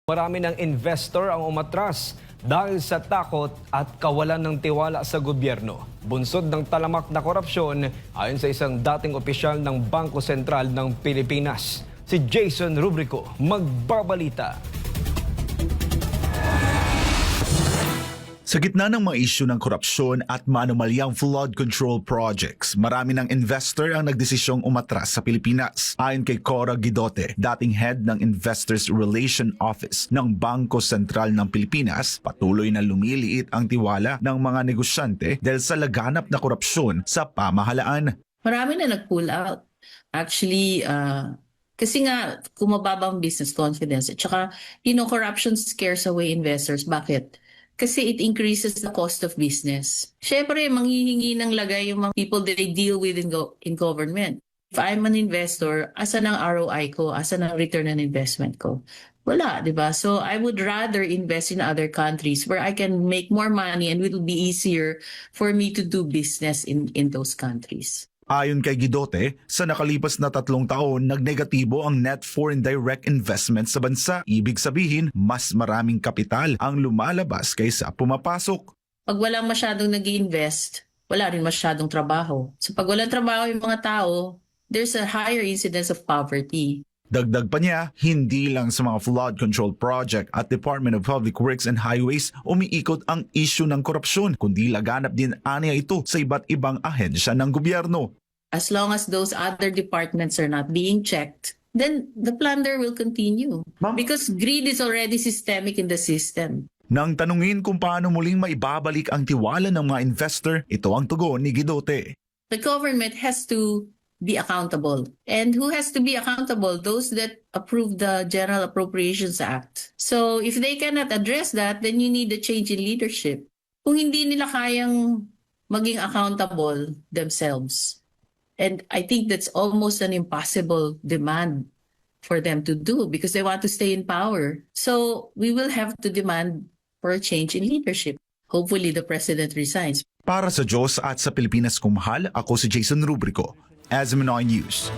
Marami ng investor ang umatras dahil sa takot at kawalan ng tiwala sa gobyerno. Bunsod ng talamak na korupsyon ayon sa isang dating opisyal ng Bangko Sentral ng Pilipinas. Si Jason Rubrico magbabalita. Sa gitna ng mga isyu ng korupsyon at maanumalyang flood control projects, marami ng investor ang nagdesisyong umatras sa Pilipinas. Ayon kay Cora Guidote, dating head ng Investors Relation Office ng Bangko Sentral ng Pilipinas, patuloy na lumiliit ang tiwala ng mga negosyante dahil sa laganap na korupsyon sa pamahalaan. Marami na nag-pull out. Actually, kasi nga kumababa ang business confidence. At saka, corruption scares away investors. Bakit? Kasi it increases the cost of business. Siyempre, manghihingi ng lagay yung mga people that they deal with in government. If I'm an investor, asan ang ROI ko? Asan ang return on investment ko? Wala, di ba? So I would rather invest in other countries where I can make more money and it will be easier for me to do business in those countries. Ayon kay Guidote, sa nakalipas na 3 taon, nagnegatibo ang net foreign direct investment sa bansa. Ibig sabihin, mas maraming kapital ang lumalabas kaysa pumapasok. Pag walang masyadong nag-invest, wala rin masyadong trabaho. So pag walang trabaho yung mga tao, there's a higher incidence of poverty. Dagdag pa niya, hindi lang sa mga flood control project at Department of Public Works and Highways umiikot ang issue ng korupsyon, kundi laganap din aniya ito sa iba't ibang ahensya ng gobyerno. As long as those other departments are not being checked, then the plunder will continue. Because greed is already systemic in the system. Nang tanungin kung paano muling maibabalik ang tiwala ng mga investor, ito ang tugon ni Guidote. The government has to be accountable. And who has to be accountable? Those that approve the General Appropriations Act. So if they cannot address that, then you need a change in leadership. Kung hindi nila kayang maging accountable themselves, and I think that's almost an impossible demand for them to do because they want to stay in power. So we will have to demand for a change in leadership. Hopefully the president resigns. Para sa Diyos at sa Pilipinas kung mahal, ako si Jason Rubrico, SMNI News.